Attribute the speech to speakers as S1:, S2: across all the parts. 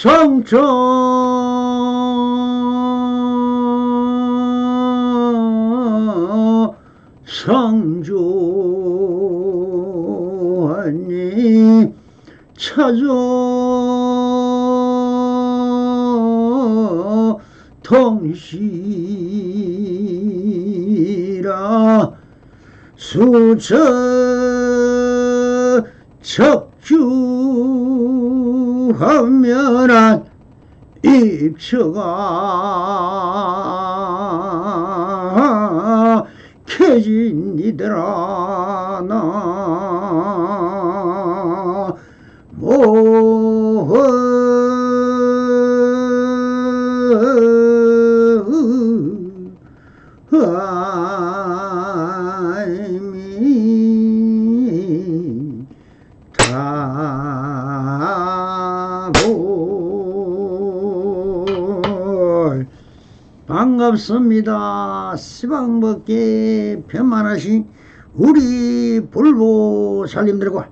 S1: 성전 성조하니 찾아 통시라 수처 척주하면한 입처가 캐진이더라 나 아이미 다볼 반갑습니다. 시방벗게 편만하신 우리 불보살님들과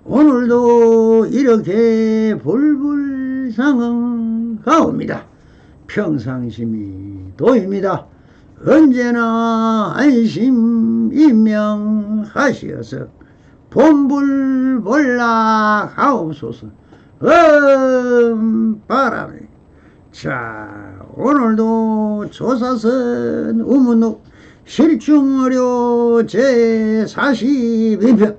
S1: 오늘도 이렇게 불불상응 가옵니다. 평상심이 도입니다. 언제나 안심임명하시어서 본불볼락하옵소서. 바람이. 자, 오늘도 조사선 우문록 실중어료 제42편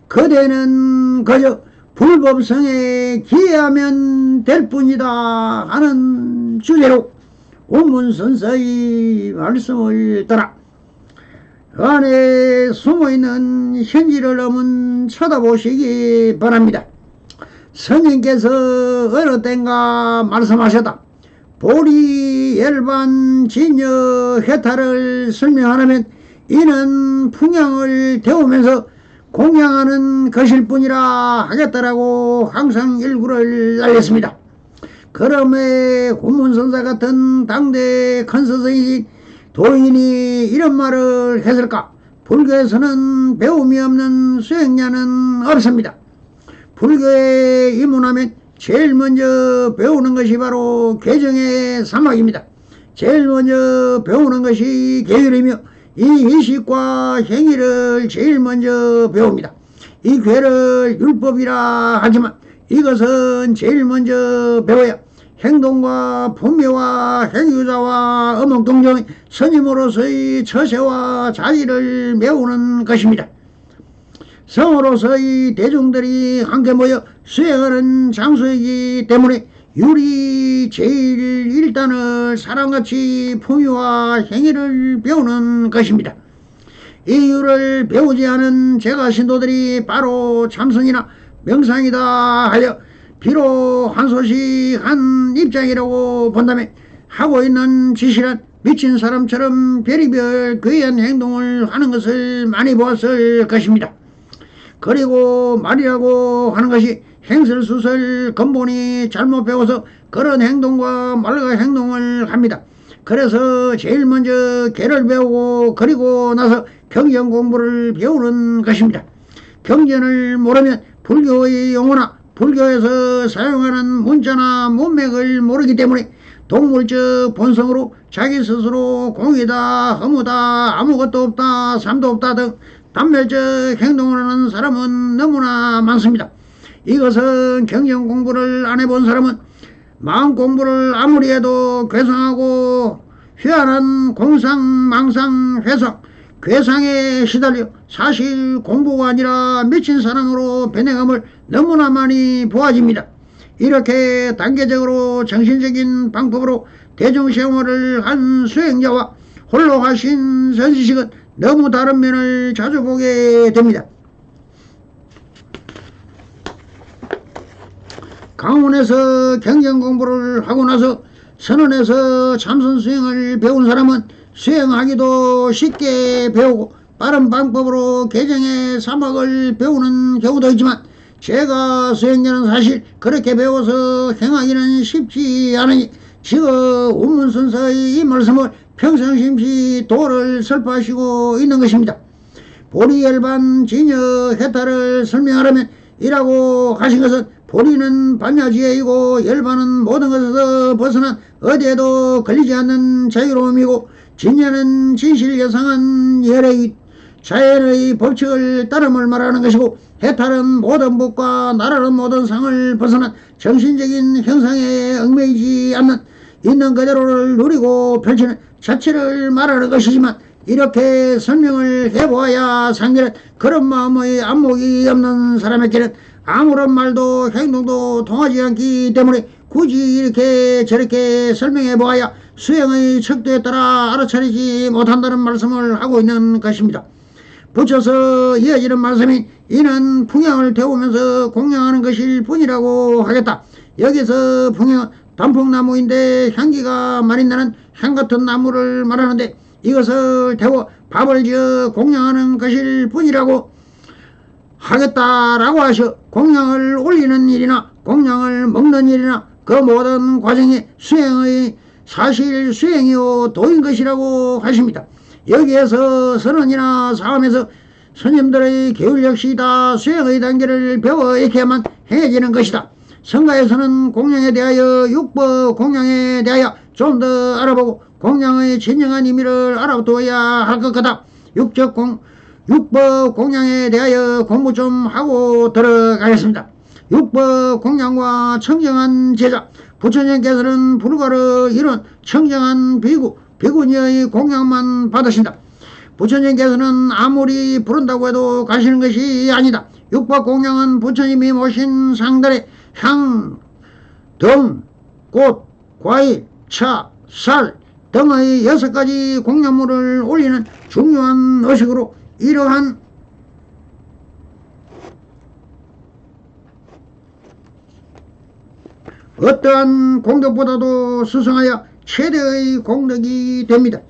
S1: 그대는 그저 불법성에 기하면 될 뿐이다 하는 주제로 우문선서의 말씀을 따라 안에 숨어있는 현지를 한번 쳐다보시기 바랍니다. 스님께서 어느 땐가 말씀하셨다. 보리 열반 진여 해탈을 설명하려면 이는 풍향을 태우면서 공양하는 것일 뿐이라 하겠다라고 항상 일구를 날렸습니다. 그럼에 고문선사 같은 당대 큰 스승이신 도인이 이런 말을 했을까? 불교에서는 배움이 없는 수행자는 없습니다. 불교에 입문하면 제일 먼저 배우는 것이 바로 개정의 사막입니다. 제일 먼저 배우는 것이 계율이며 이 의식과 행위를 제일 먼저 배웁니다. 이 괴를 율법이라 하지만 이것은 제일 먼저 배워야 행동과 분묘와 행유자와 어목동정의 스님으로서의 처세와 자의를 메우는 것입니다. 성으로서의 대중들이 함께 모여 수행하는 장소이기 때문에 율이 제일 일단을 사람같이 풍요와 행위를 배우는 것입니다. 이 율을 배우지 않은 제가 신도들이 바로 참선이나 명상이다 하여 비록 한 소식 한 입장이라고 본다면 하고 있는 짓이란 미친 사람처럼 별의별 괴이한 행동을 하는 것을 많이 보았을 것입니다. 그리고 말이라고 하는 것이 행설수설 근본이 잘못 배워서 그런 행동과 말과 행동을 합니다. 그래서 제일 먼저 계를 배우고 그리고 나서 경전 공부를 배우는 것입니다. 경전을 모르면 불교의 용어나 불교에서 사용하는 문자나 문맥을 모르기 때문에 동물적 본성으로 자기 스스로 공이다, 허무다, 아무것도 없다, 삶도 없다 등 단멸적 행동을 하는 사람은 너무나 많습니다. 이것은 경전 공부를 안 해본 사람은 마음 공부를 아무리 해도 괴상하고 희한한 공상, 망상, 회상, 괴상에 시달려 사실 공부가 아니라 미친 사람으로 변해감을 너무나 많이 보아집니다. 이렇게 단계적으로 정신적인 방법으로 대중생활을 한 수행자와 홀로 하신 선지식은 너무 다른 면을 자주 보게 됩니다. 강원에서 경전 공부를 하고 나서 선원에서 참선 수행을 배운 사람은 수행하기도 쉽게 배우고 빠른 방법으로 개정의 사막을 배우는 경우도 있지만 제가 수행자는 사실 그렇게 배워서 행하기는 쉽지 않으니 지금 운문선서의 이 말씀을 평상심시 도를 설파하시고 있는 것입니다. 보리열반 진여 해탈을 설명하려면 이라고 하신 것은 보리는 반야지혜이고 열반은 모든 것에서 벗어난 어디에도 걸리지 않는 자유로움이고 진여는 진실예상한 열의 자연의 법칙을 따름을 말하는 것이고 해탈은 모든 법과 나라는 모든 상을 벗어난 정신적인 형상에 얽매이지 않는 있는 그대로를 누리고 펼치는 자체를 말하는 것이지만 이렇게 설명을 해보아야 상대는 그런 마음의 안목이 없는 사람에게는 아무런 말도 행동도 통하지 않기 때문에 굳이 이렇게 저렇게 설명해보아야 수행의 척도에 따라 알아차리지 못한다는 말씀을 하고 있는 것입니다. 붙여서 이어지는 말씀이 이는 풍향을 태우면서 공양하는 것일 뿐이라고 하겠다. 여기서 풍향은 단풍나무인데 향기가 많이 나는 향같은 나무를 말하는데 이것을 태워 밥을 지어 공양하는 것일 뿐이라고 하겠다라고 하셔. 공양을 올리는 일이나 공양을 먹는 일이나 그 모든 과정이 수행의 사실 수행이요 도인 것이라고 하십니다. 여기에서 선언이나 사함에서 스님들의 계율 역시 다 수행의 단계를 배워 익혀야만 행해지는 것이다. 성가에서는 공양에 대하여 육법 공양에 대하여 좀 더 알아보고 공양의 진정한 의미를 알아두어야 할 것 같다. 육법 공양에 대하여 공부 좀 하고 들어가겠습니다. 육법 공양과 청정한 제자, 부처님께서는 불가로 이룬 청정한 비구니의 공양만 받으신다. 부처님께서는 아무리 부른다고 해도 가시는 것이 아니다. 육법 공양은 부처님이 모신 상달에 향, 등, 꽃, 과일, 차, 쌀 등의 6가지 공양물을 올리는 중요한 의식으로 이러한 어떠한 공덕보다도 수승하여 최대의 공덕이 됩니다.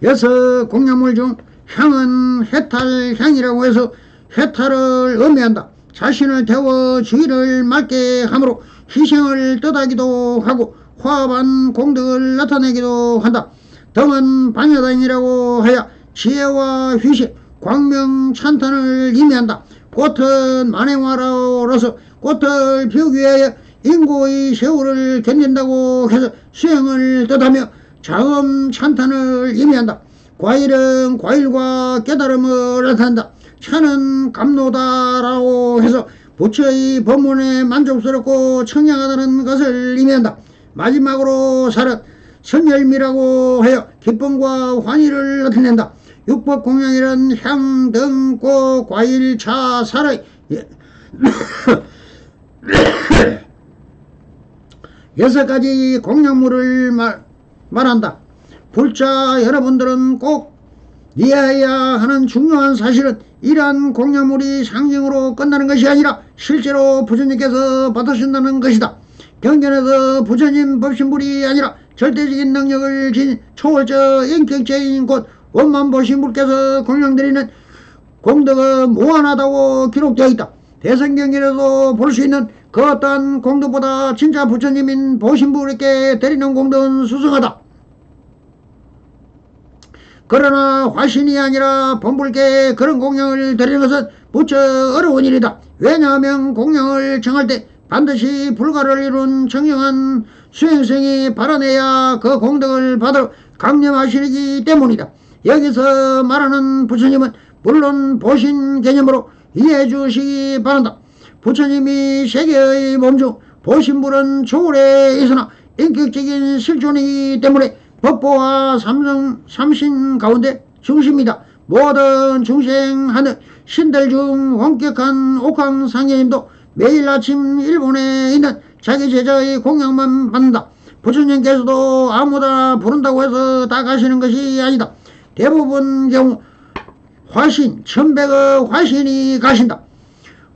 S1: 여섯 공양물 중 향은 해탈향이라고 해서 해탈을 의미한다. 자신을 태워 주위를 맑게 함으로 희생을 뜻하기도 하고 화합한 공덕을 나타내기도 한다. 등은 반야단이라고 하여 지혜와 휴식, 광명, 찬탄을 의미한다. 꽃은 만행화로서 꽃을 피우기 위하여 인고의 세월을 견딘다고 해서 수행을 뜻하며 자음, 찬탄을 의미한다. 과일은 과일과 깨달음을 나타낸다. 차는 감노다라고 해서 부처의 법문에 만족스럽고 청량하다는 것을 의미한다. 마지막으로 살은 선열미라고 하여 기쁨과 환희를 나타낸다. 육법 공양이란 향, 등, 꽃, 과일, 차, 살의 6가지 공양물을 말한다. 불자 여러분들은 꼭 이해해야 하는 중요한 사실은 이러한 공양물이 상징으로 끝나는 것이 아니라 실제로 부처님께서 받으신다는 것이다. 경전에서 부처님 법신불이 아니라 절대적인 능력을 지닌 초월적 인격체인 곧 원만보신불께서 공양드리는 공덕은 무한하다고 기록되어 있다. 대성경전에도 볼 수 있는 그 어떠한 공덕보다 진짜 부처님인 보신불에게 드리는 공덕은 수승하다. 그러나 화신이 아니라 본불께 그런 공양을 드리는 것은 무척 어려운 일이다. 왜냐하면 공양을 정할 때 반드시 불가를 이룬 청정한 수행성이 발언해야 그 공덕을 받을 강념하시기 때문이다. 여기서 말하는 부처님은 물론 보신 개념으로 이해해 주시기 바란다. 부처님이 세계의 몸 중 보신불은 초월에 있으나 인격적인 실존이기 때문에 법보와 삼신 가운데 중심이다. 모든 중생하는 신들 중 원격한 옥황상제님도 매일 아침 일본에 있는 자기 제자의 공양만 받는다. 부처님께서도 아무나 부른다고 해서 다 가시는 것이 아니다. 대부분 경우 화신, 천백의 화신이 가신다.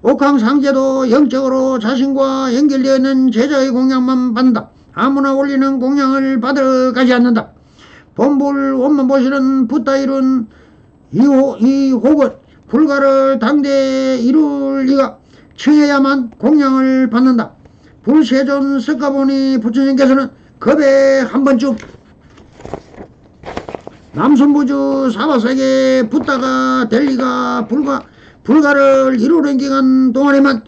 S1: 옥황상제도 영적으로 자신과 연결되어 있는 제자의 공양만 받는다. 아무나 올리는 공양을 받으러 가지 않는다. 본불 원만보시는 붓다 이룬 이 혹은 불가를 당대에 이룰 리가 청해야만 공양을 받는다. 불세존 섞어보니 부처님께서는 겁에 한 번쯤 남순부주 사바세계 붓다가 될 리가 불가를 이루는 기간 동안에만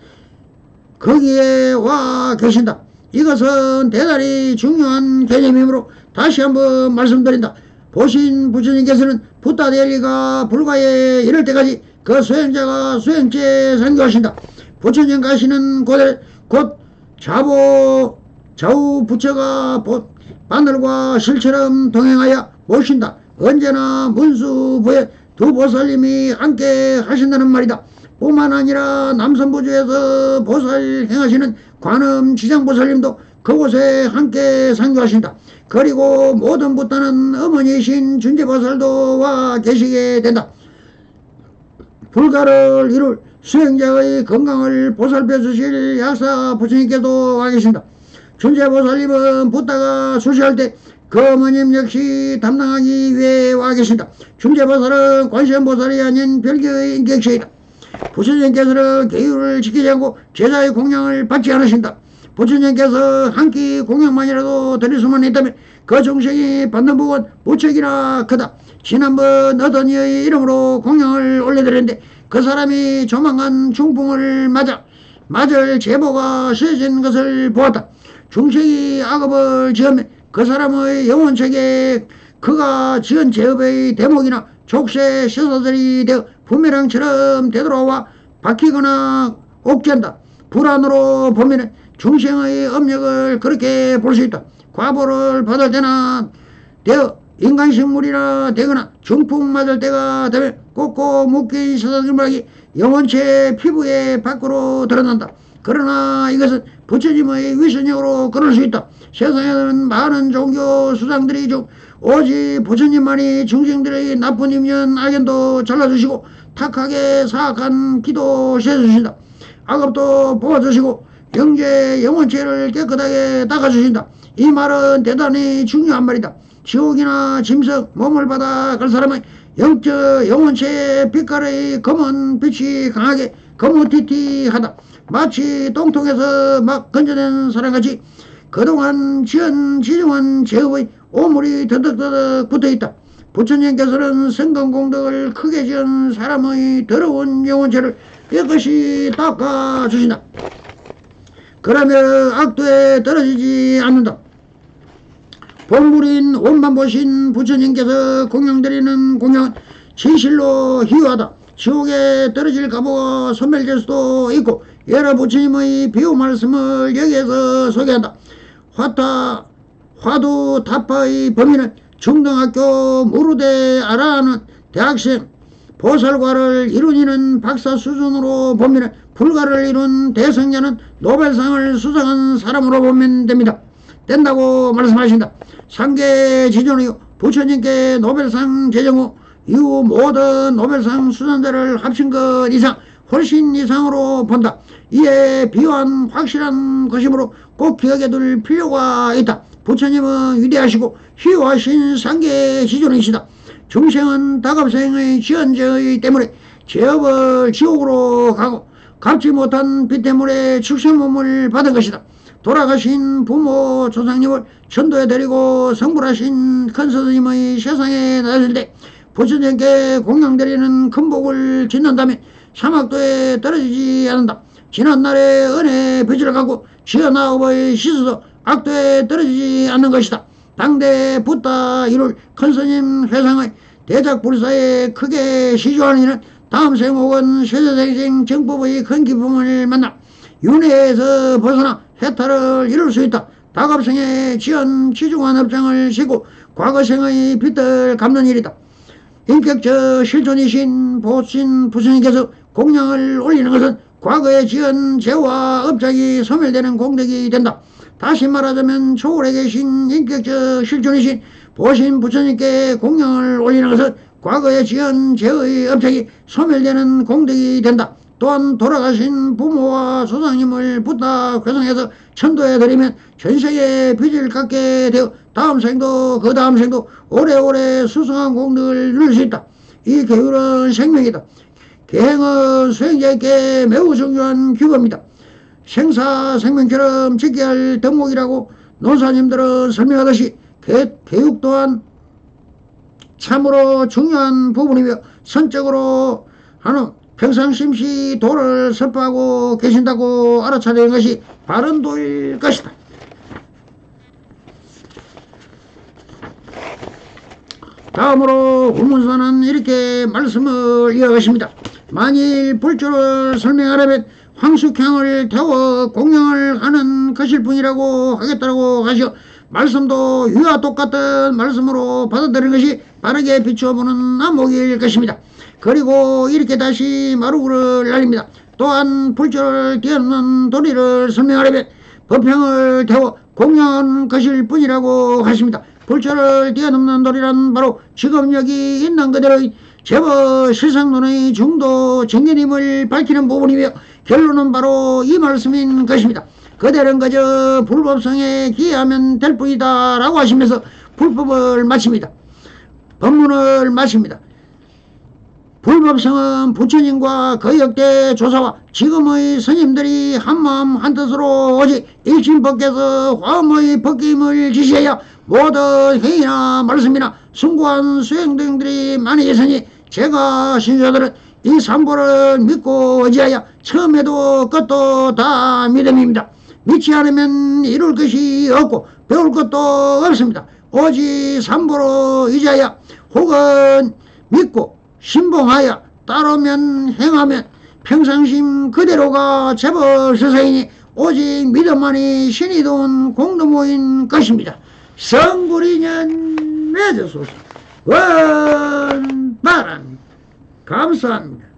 S1: 거기에 와 계신다. 이것은 대단히 중요한 개념이므로 다시 한번 말씀드린다. 보신 부처님께서는 붓다 될 리가 불가에 이를 때까지 그 수행자가 수행체 선교하신다. 부처님 가시는 곳에 곧 좌우 부처가 바늘과 실처럼 동행하여 모신다. 언제나 문수부에 두 보살님이 함께 하신다는 말이다. 뿐만 아니라 남선부주에서 보살 행하시는 관음 지장보살님도 그곳에 함께 상주하신다. 그리고 모든 붓다는 어머니이신 준재보살도 와 계시게 된다. 불가를 이룰 수행자의 건강을 보살펴 주실 약사 부처님께도 와 계신다. 준재보살님은 붓다가 수시할 때 그 어머님 역시 담당하기 위해 와 계신다. 준재보살은 관세음보살이 아닌 별개의 인격체이다. 부처님께서는 계율을 지키지 않고 제자의 공양을 받지 않으신다. 부처님께서 한 끼 공양만이라도 드릴 수만 있다면 그 중생이 받는 복은 무척이나 크다. 지난번 어떤 이의 이름으로 공양을 올려드렸는데 그 사람이 조만간 중풍을 맞을 제보가 씌어진 것을 보았다. 중생이 악업을 지으면 그 사람의 영혼책에 그가 지은 죄업의 대목이나 족쇄 시사들이 되어 부메랑처럼 되돌아와 박히거나 옥죄한다. 불안으로 보면 중생의 업력을 그렇게 볼 수 있다. 과보를 받을 때나 되어 인간식물이라 되거나 중풍 맞을 때가 되면 꼭꼭 묶인 시사들이 영혼체 피부에 밖으로 드러난다. 그러나 이것은 부처님의 위선력으로 그럴 수 있다. 세상에는 많은 종교 수장들이 중 오직 부처님만이 중생들의 나쁜 인연 악연도 잘라주시고 탁하게 사악한 기도 세주신다. 악업도 뽑아주시고 영재 영혼체를 깨끗하게 닦아주신다. 이 말은 대단히 중요한 말이다. 지옥이나 짐승 몸을 받아 갈 사람은 영적 영혼체의 빛깔의 검은 빛이 강하게 거무튀튀하다. 마치 똥통에서 막 건져낸 사람같이 그동안 지은 지중한 죄업의 오물이 더덕더덕 붙어있다. 부처님께서는 성공功德을 크게 지은 사람의 더러운 영혼체를 깨끗이 닦아주신다. 그러면 악도에 떨어지지 않는다. 본물인 원만 보신 부처님께서 공양드리는 공양은 진실로 희유하다. 지옥에 떨어질 가보가 소멸될 수도 있고 여러 부처님의 비유 말씀을 여기에서 소개한다. 화두 타파의 범위는 중등학교 무르대 아라하는 대학생, 보살과를 이룬이는 박사 수준으로 보면 불가를 이룬 대성자는 노벨상을 수상한 사람으로 보면 된다고 말씀하신다. 상계 지존의 부처님께 노벨상 제정 후 이후 모든 노벨상 수상자를 합친 것 이상 훨씬 이상으로 본다. 이에 비유한 확실한 것이므로 꼭 기억해 둘 필요가 있다. 부처님은 위대하시고 희유하신 상계 지존이시다. 중생은 다갑생의 지연죄의 때문에 죄업을 지옥으로 가고 갚지 못한 빚 때문에 축생몸을 받은 것이다. 돌아가신 부모 조상님을 천도해드리고 성불하신 큰 스님의 세상에 나설 때 부처님께 공양드리는 큰 복을 짓는다면 사막도에 떨어지지 않는다. 지난날의 은혜 빚을 갖고 지어나옵의 시스도 악도에 떨어지지 않는 것이다. 당대 붓다 이룰 큰 스님 회상의 대작불사에 크게 시주하는 이는 다음 생 혹은 세세생생 정법의 큰 기쁨을 만나 윤회에서 벗어나 해탈을 이룰 수 있다. 다갑생에 지은 지중한 업장을 쉬고 과거생의 빚을 갚는 일이다. 인격적 실존이신 보신 부처님께서 공양을 올리는 것은 과거에 지은 죄와 업장이 소멸되는 공덕이 된다. 다시 말하자면 초월에 계신 인격적 실존이신 보신 부처님께 공양을 올리는 것은 과거에 지은 죄의 업장이 소멸되는 공덕이 된다. 또한 돌아가신 부모와 조상님을 붓다 회상해서 천도해드리면 전세의 빚을 갚게 되어 다음 생도 그 다음 생도 오래오래 수승한 공덕을 누릴 수 있다. 이 계율은 생명이다. 계행은 수행자에게 매우 중요한 규범이다. 생사 생명처럼 지켜야 할 덕목이라고 노사님들은 설명하듯이 계육 또한 참으로 중요한 부분이며 선적으로 하는 평상심시 도를 설파하고 계신다고 알아차리는 것이 바른 도일 것이다. 다음으로 후문서는 이렇게 말씀을 이어가십니다. 만일 불조를 설명하려면 황숙향을 태워 공양을 하는 것일 뿐이라고 하겠다고 하시오. 말씀도 위와 똑같은 말씀으로 받아들이는 것이 바르게 비추어보는 안목일 것입니다. 그리고 이렇게 다시 마루구를 날립니다. 또한 불조를 뛰어넘는 도리를 설명하려면 법향을 태워 공양하는 것일 뿐이라고 하십니다. 불조를 뛰어넘는 도리란 바로 지금 여기 있는 그대로의 제법 실상론의 중도 정견임을 밝히는 부분이며 결론은 바로 이 말씀인 것입니다. 그대는 그저 불법성에 기하면 될 뿐이다 라고 하시면서 불법을 마칩니다. 법문을 마칩니다. 불법성은 부처님과 그 역대 조사와 지금의 스님들이 한마음 한뜻으로 오직 일심법께서 화엄의 법김을 지시해야 모든 행위나 말씀이나 숭고한 수행 등들이 많이 있으니 제가 신자들은 이 삼보를 믿고 의지하여 처음에도 끝도 다 믿음입니다. 믿지 않으면 이룰 것이 없고 배울 것도 없습니다. 오직 삼보로 의지하여 혹은 믿고 신봉하여 따르면 행하면 평상심 그대로가 제법 세상이니 오직 믿음만이 신이 돈 공동모인 것입니다. 성불인연 맺으소서. 원바람 감사합니다.